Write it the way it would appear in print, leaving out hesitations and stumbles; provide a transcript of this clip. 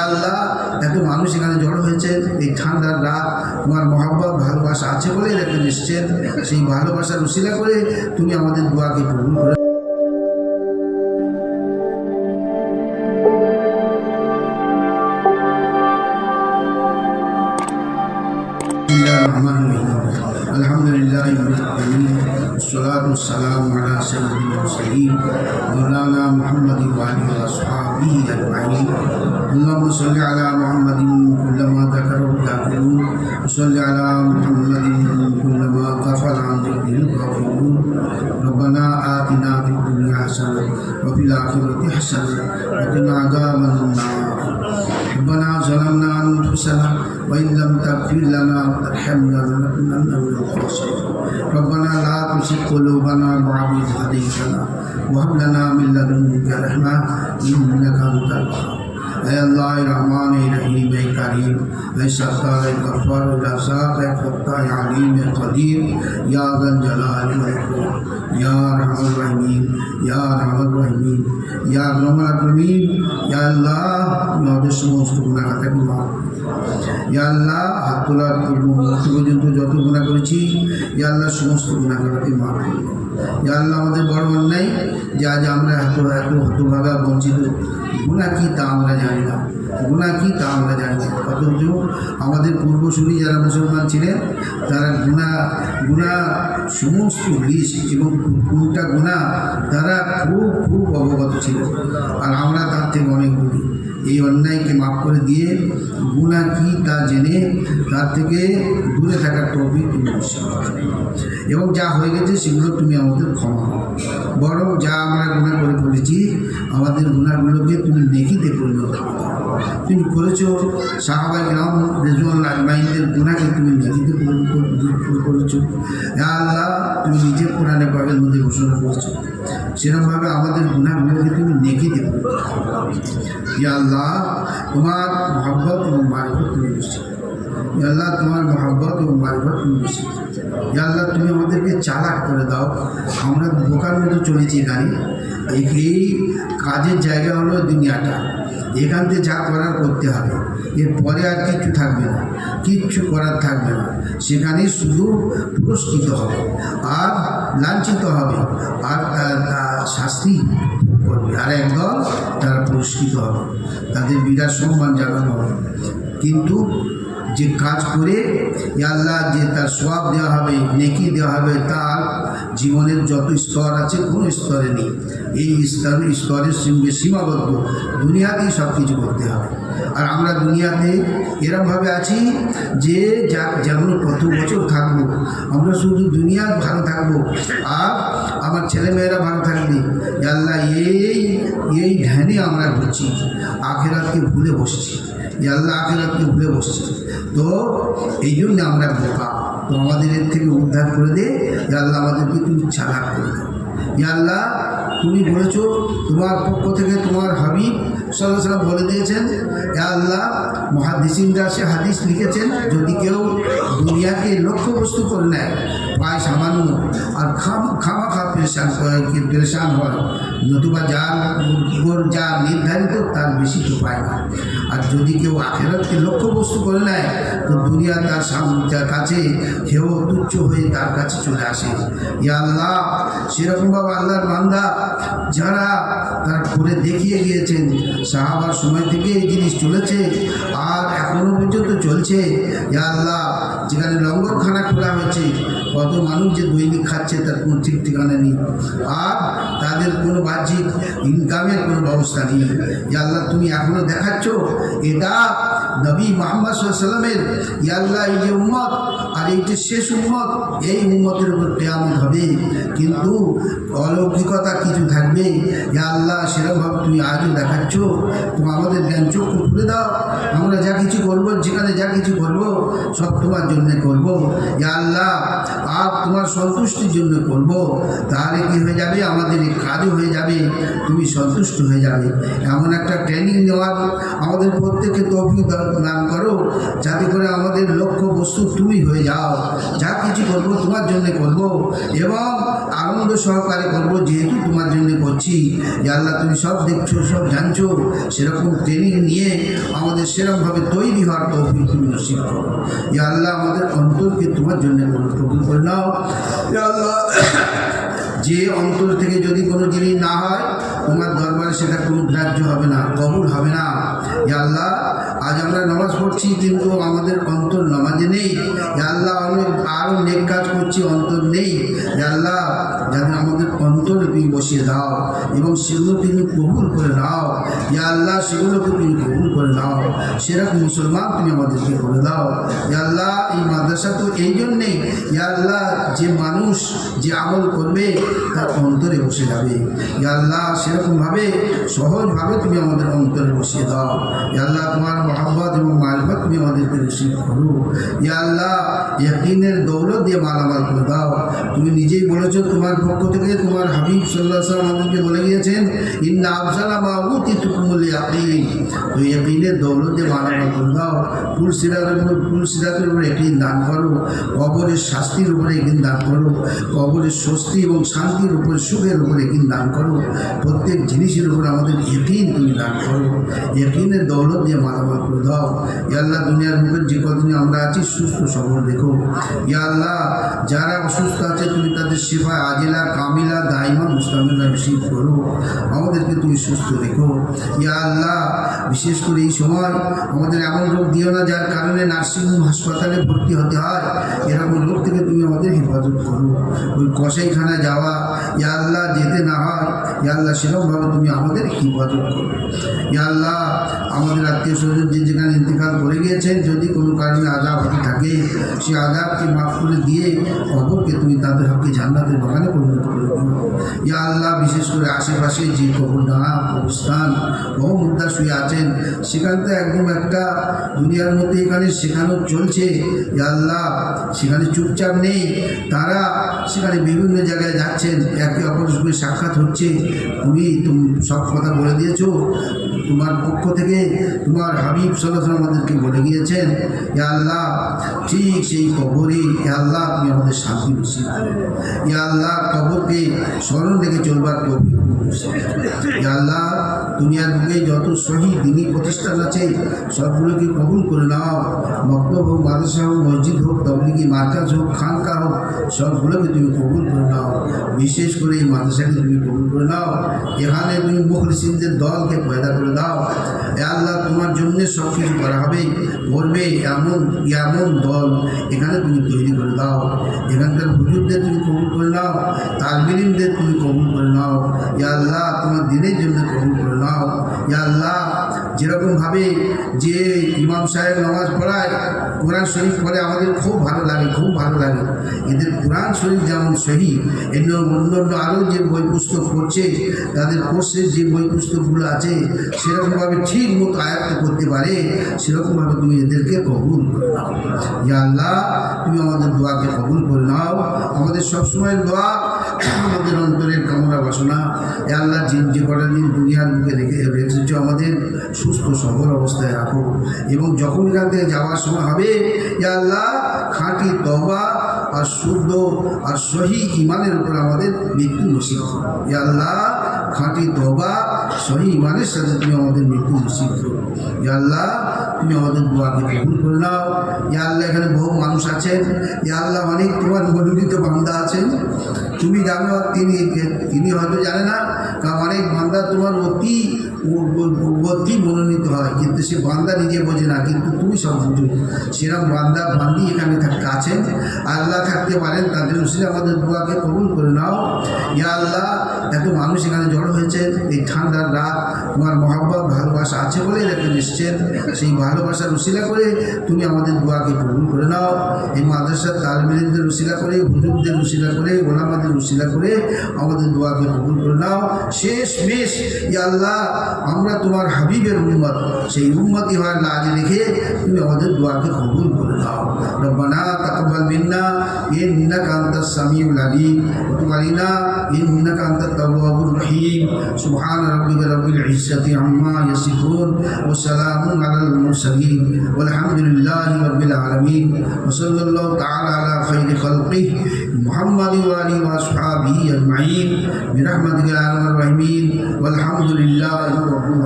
আল্লাহ এত মানুষ এখানে জড়ো হয়েছে, এই ঠান্ডার রাত তোমার মহব্বত ভালোবাসা আছে বলে এখানে এসছেন। সেই ভালোবাসার উসিলা করে তুমি আমাদের দোয়াকে কবুল করে আলহামদুলিল্লাহ والصلاة والسلام على سيد المرسلين مولانا محمد وآله وأصحابه أجمعين اللهم صل على محمد كلما ذكره الذاكرون وصل على محمد كلما غفل عن ذكره الغافلون ربنا آتنا في الدنيا حسنة وفي الآخرة حسنة وقنا عذاب النار ربنا ظلمنا أنفسنا وإن لم تغفر لنا وترحمنا لنكونن من الخاسرين ربنا لا تزغ قلوبنا بعد إذ هديتنا وهب لنا من لدنك رحمة إنك أنت الوهاب اے اللہ رحمان رحیم اے کریم اے ستار اے غفار اے رزاق اے فتاح علیم اے قدیر یا ذا الجلال والاکرام یا ارحم الراحمین یا ارحم الراحمین یا اکرم الاکرمین یا اللہ আমাদের সমস্ত গুনাহ থেকে মাফ ইয়া আল্লাহ হাত তোলার পর্যন্ত যত গুনাহ করেছি ইয়া আল্লাহ সমস্ত গুনাহকে মাফ করুন ইয়া আল্লাহ আমাদের বড় অন্যায় যে আজ আমরা এত হতভাগা বঞ্চিত গুনাহ কি তা আমরা জানি না গুনাহ কি তা আমরা জানি না অথচ আমাদের পূর্বসূরি যারা মুসলমান ছিলেন তারা গুনাহ সমস্ত বিষ এবং কোনটা গুনাহ তারা খুব অবগত ছিল আর আমরা তার থেকে অনেক দূরে এই অন্যায়কে মাফ করে দিয়ে গুনাহ কি তা জেনে তার থেকে দূরে থাকার তৌফিক তুমি এবং যা হয়ে গেছে সেগুলো তুমি আমাদের ক্ষমা বরং যা আমরা গুনাহ করে ফেলেছি আমাদের গুনাহগুলোকে তুমি নেকিতে পরিণত তুমি করেছো সাহাবায়ে কেরাম রিজওয়ানুল্লাহ আজমাইনদের গুনাহকে তুমি নেকিতে পরিণত করেছো ইয়া আল্লাহ তুমি নিজে কোরআনে পাকের মধ্যে ঘোষণা করেছো সেরকমভাবে আমাদের গুনাহগুলোকে তুমি নেকিতে পরিণত ইয়া আল্লাহ তোমার মহব্বত এবং মারিফত তুমি বেশি ইয়া আল্লাহ তোমার মহব্বত এবং মারিফত তুমি বেশি ইয়া আল্লাহ তুমি আমাদেরকে চালাক করে দাও আমরা বোকার মতো চলেছি এখানে এই কাজের জায়গা হলো দুনিয়াটা এখান থেকে যা করার করতে হবে এরপরে আর কিচ্ছু থাকবে না কিচ্ছু করার থাকবে না সেখানে শুধু পুরস্কৃত হবে আর লাঞ্ছিত হবে আর শাস্তি করবে আর একদল তারা পুরস্কৃত হবে তাদের বিরাট সম্মান জানানো হবে কিন্তু যে কাজ করে আল্লাহ যে তার সওয়াব দেওয়া হবে নেকি দেওয়া হবে তার জীবনের যত স্তর আছে কোনো স্তরে নেই এই স্তরের সঙ্গে সীমাবদ্ধ দুনিয়াতেই সব কিছু করতে হবে আর আমরা দুনিয়াতে এরকমভাবে আছি যে যেমন কত বছর থাকবো আমরা শুধু দুনিয়ার ভালো থাকবো আর আমার ছেলেমেয়েরা ভালো থাকবে আল্লাহ এই ধ্যানে আমরা ঘুরছি আখিরাতকে ভুলে বসছি আল্লাহ আখিরাতকে ভুলে বসছি তো এই জন্য আমরা বোকা তো আমাদের এর থেকে উদ্ধার করে দে আল্লাহ আমাদেরকে তুমি চালাক করে দাও আল্লাহ তুমি বলেছো তোমার পক্ষ থেকে তোমার হাবিব সাল্লাল্লাহু আলাইহি ওয়াসাল্লাম বলে দিয়েছেন আল্লাহ মুহাদ্দিসিনরা সে হাদিস লিখেছেন যদি কেউ দুনিয়াকে লক্ষ্য বস্তু করে নেয় পায় সামান্য আর খামাখা পেরেশান হয় নতুবা যা নির্ধারিত তার বেশি তো পায় না আর যদি কেউ আখিরাতকে লক্ষ্য বস্তু করে নেয় তো দুনিয়া তার কাছে হেয় তুচ্ছ হয়ে তার কাছে চলে আসে ইয়া আল্লাহ সেরকমভাবে আল্লাহর বান্দা যারা তারা করে দেখিয়ে গিয়েছেন সাহাবার সময় থেকে এই জিনিস চলেছে আর এখনও পর্যন্ত চলছে ইয়া আল্লাহ যেখানে লঙ্গরখানা খোলা হয়েছে কত মানুষ যে দৈনিক খাচ্ছে তার কোনো ঠিক ঠিকানা নেই আর তাদের কোনো বাহ্যিক ইনকামের কোনো ব্যবস্থা নেই ইয়া আল্লাহ তুমি এখনও দেখাচ্ছ এটা নবী মুহাম্মদ সাল্লাল্লাহু আলাইহি ওয়াসাল্লামের ইয়া আল্লাহ এই যে উম্মত আর এই যে শেষ উম্মত এই উম্মতের উপর কিয়ামত হবে কিন্তু অলৌকিকতা কিছু থাকবে ইয়া আল্লাহ সেরকমভাবে তুমি আজও দেখাচ্ছ তুমি আমাদের জ্ঞান চক্ষু খুলে দাও আমরা যা কিছু করবো যেখানে যা কিছু করবো সব তোমার জন্য করবো ইয়া আল্লাহ আর তোমার সন্তুষ্টির জন্য করবো তাহলে কি হয়ে যাবে আমাদের এই কাজও হয়ে যাবে তুমি সন্তুষ্ট হয়ে যাবে এমন একটা ট্রেনিং নেওয়ার আমাদের প্রত্যেককে তৌফিক দাও দান করো, যাতে করে আমাদের লক্ষ্য বস্তু তুমি হয়ে যাও। যা কিছু করবো তোমার জন্য করব এবং আনন্দ সহকারে করব, যেহেতু তোমার জন্য করছি। ইয়া আল্লাহ তুমি সব দেখছো, সব জানছো, সেরকম ট্রেনিং নিয়ে আমাদের সেরকমভাবে তৈরি হওয়ার তৌফিক তুমি নসিব করো। ইয়া আল্লাহ আমাদের অন্তরকে তোমার জন্য কবুল করে নাও। ইয়া আল্লাহ যে অন্তর থেকে যদি কোনো জিনিস না হয় তোমার দরবারে সেটা কোনো গ্রাহ্য হবে না, কবুল হবে না। ইয়া আল্লাহ আজ আমরা নামাজ পড়ছি কিন্তু আমাদের অন্তর নামাজে নেই। ইয়া আল্লাহ অনেক আরও নেক কাজ করছি, অন্তর নেই। ইয়া আল্লাহ যাতে আমাদের অন্তরে তুমি বসিয়ে দাও এবং সেগুলো তুমি কবুল করে নাও। ইয়া আল্লাহ সেগুলোকে তুমি কবুল করে নাও, সেরকম মুসলমান তুমি আমাদেরকে করে দাও। ইয়া আল্লাহ এই মাদ্রাসা তো এই জন্যেই, ইয়া আল্লাহ যে মানুষ যে আমল করবে তার অন্তরে বসে যাবে। ইয়া আল্লাহ সেরকমভাবে সহজভাবে তুমি আমাদের অন্তরে বসিয়ে দাও। ইয়া আল্লাহ তোমার মহব্বত এবং মারিফত তুমি আমাদেরকে নসিব করো। ইয়া আল্লাহ ইয়াকিনের দৌলত দিয়ে মালামাল করে দাও। তুমি নিজেই বলেছো তোমার পক্ষ থেকে, তোমার হাবিব সাল্লাল্লাহু আলাইহি ওয়াসাল্লাম আমাদেরকে বলে গিয়েছেন ইন্না আফজালা মা উতিতুকুমুল ইয়াকিন। তো ইয়াকিনের দৌলত দিয়ে মালামাল করে দাও। ফুল সিরাতের উপরে ইয়াকিন দান করো, কবরের শাস্তির উপরে ইয়াকিন দান করো, কবরের স্বস্তি এবং শান্তির উপরে, সুখের উপরে ইয়াকিন দান করো। প্রত্যেক জিনিসের উপর আমাদের ইয়াকিন তুমি দান করো। ইয়াকিনের দৌলত দিয়ে মালামাল করে দাও। ইয়া আল্লাহ দুনিয়ার মুখের যে কদিনে আমরা আছি সুস্থ সবল রেখো। ইয়া আল্লাহ যারা অসুস্থ আছে তুমি তাদের শিফা আজিলা কামিলা দাইমা মুস্তামিলা নসিব করো, আমাদেরকে তুমি সুস্থ রেখো। ইয়া আল্লাহ বিশেষ করে এই সময় আমাদের এমন রোগ দিও না যার কারণে নার্সিংহোম হাসপাতালে ভর্তি হতে হয়। এরকম রোগ থেকে তুমি আমাদের হেফাজত করো। ওই কসাইখানা যাওয়া ইয়া আল্লাহ যেতে না হয়, ইয়া আল্লাহ সেরকমভাবে তুমি আমাদের হেফাজত করো। ইয়া আল্লাহ আমাদের আত্মীয় স্বজন যে যেখানে ইন্তেকাল করে গিয়েছেন, যদি কোনো কারণে আযাব হতে থাকে সেই আযাবকে মাফ করে দিয়ে কবরকে তুমি তাদের হককে জান্নাতের বাগানে পরিণত করে দিও। ইয়া আল্লাহ বিশেষ করে আশেপাশে যে কবরডাঙা কবরস্থান বহু মুদ্রা শুয়ে আছেন, সেখান তো একদম একটা দুনিয়ার মধ্যে এখানে শেখানো চলছে। ইয়া আল্লাহ সেখানে চুপচাপ নেই, তারা সেখানে বিভিন্ন জায়গায় যাচ্ছেন, একে অপরের সঙ্গে সাক্ষাৎ হচ্ছে। তুমি সব কথা বলে দিয়েছো, তোমার পক্ষ থেকে তোমার হাবিব সাল্লাল্লাহু আলাইহি ওয়াসাল্লাম আমাদেরকে বলে গিয়েছেন ইয়া আল্লাহ ঠিক সেই কবরে ইয়া আল্লাহ তুমি আমাদের শান্তি নসিব করো। ইয়া আল্লাহ কবরকে স্মরণ রেখে চলবার তৌফিক নসিব করো। ইয়া আল্লাহ দুনিয়ার বুকে যত শহীদ দিনী প্রতিষ্ঠান আছে সবগুলোকে কবুল করে নাও। মক্তব হোক, মাদ্রাসা হোক, মসজিদ হোক, তাবলীগি মার্কাজ হোক, খানকা হোক, সবগুলোকে তুমি কবুল করে নাও। বিশেষ করে এই মাদ্রাসাকে তুমি কবুল করে নাও। এখানে তুমি মুখলিসিনদের দলকে পয়দা করে দাও। এ আল্লাহ তোমার জন্য সব কিছু করা হবে, করবে এমন এমন দল এখানে তুমি তৈরি করে দাও। এখানকার হুজুরদের তুমি কবুল করে নাও, তালবিলিমদের তুমি কবুল করে নাও। ইয়া আল্লাহ তোমার দিনের জন্য কবুল করে নাও। ইয়া আল্লাহ যেরকমভাবে যে ইমাম সাহেব নামাজ পড়ায়, কোরআন শরীফ পড়ে আমাদের খুব ভালো লাগে, খুব ভালো লাগে। এদের কোরআন শরীফ যেমন সহি, এর অন্যান্য আরও যে বই পুস্তক পড়ছে, তাদের কোর্সের যে বই পুস্তকগুলো আছে সেরকমভাবে ঠিক মতো আয়ত্ত করতে পারে, সেরকমভাবে তুমি এদেরকে কবুল করে নাও। ইয়া আল্লাহ তুমি আমাদের দোয়াকে কবুল করে নাও। আমাদের সবসময়ের দোয়া, আমাদের অন্তরের কামনা বাসনা এ আল্লাহ যে কটা দিন দুনিয়ার মুখে রেখেছ আমাদের সুস্থ সবল অবস্থায় রাখো। এবং যখন এখান থেকে যাওয়ার সময় হবে ইয়া আল্লাহ খাঁটি তওবা আর শুদ্ধ আর সহি ইমানের উপর আমাদের মৃত্যু নসিব করো। ইয়া আল্লাহ খাঁটি তওবা সহি ইমানের সাথে তুমি আমাদের মৃত্যু নসিব করো। ইয়া আল্লাহ তুমি আমাদের দোয়াকে কবুল করে নাও। ইয়া আল্লাহ এখানে বহু মানুষ আছেন, ইয়া আল্লাহ অনেক তোমার মনোনীত বান্দা আছেন, তুমি জানো আর তিনি হয়তো জানে না, কারণ অনেক বান্দা তোমার অতি মনোনীত হয়, কিন্তু সে বান্দা নিজে বোঝে না, কিন্তু তুমি সব বুঝো। সেরকম বান্দি এখানে আছেন, আল্লাহ থাকতে পারেন, তাদের উসিলে আমাদের দোয়াকে কবুল করে নাও। ইয়া আল্লাহ এত মানুষ এখানে জড়ো হয়েছে, এই ঠান্ডার রাত তোমার মহব্বত ভালোবাসা আছে বলে এখানে এসছেন, সেই ভালোবাসার উসিলা করে তুমি আমাদের দোয়াকে কবুল করে নাও। এই মাদ্রাসার তালবিলদের উসিলা করে, হুজুরদের উসিলা করে, ওলামাদের উসিলা করে আমাদের দোয়াকে কবুল করে নাও। শেষ মেশ ইয়া আল্লাহ আমরা তোমার হাবিবের উম্মত, সেই উম্মতি হওয়ার লাজ রেখে তুমি আমাদের দোয়াকে কবুল করে নাও। রব্বানা তাকাব্বাল মিন্না ইন্নাকা আনতাস সামিউল আলিম ওয়া তুব আলাইনা ইন্নাকা আনতাত التواب الرحيم سبحان ربك رب العزة عما يصفون وسلام على المرسلين والحمد لله رب العالمين وصلى الله تعالى على خير خلقه محمد وآله وأصحابه أجمعين برحمتك يا أرحم الراحمين والحمد لله رب العالمين.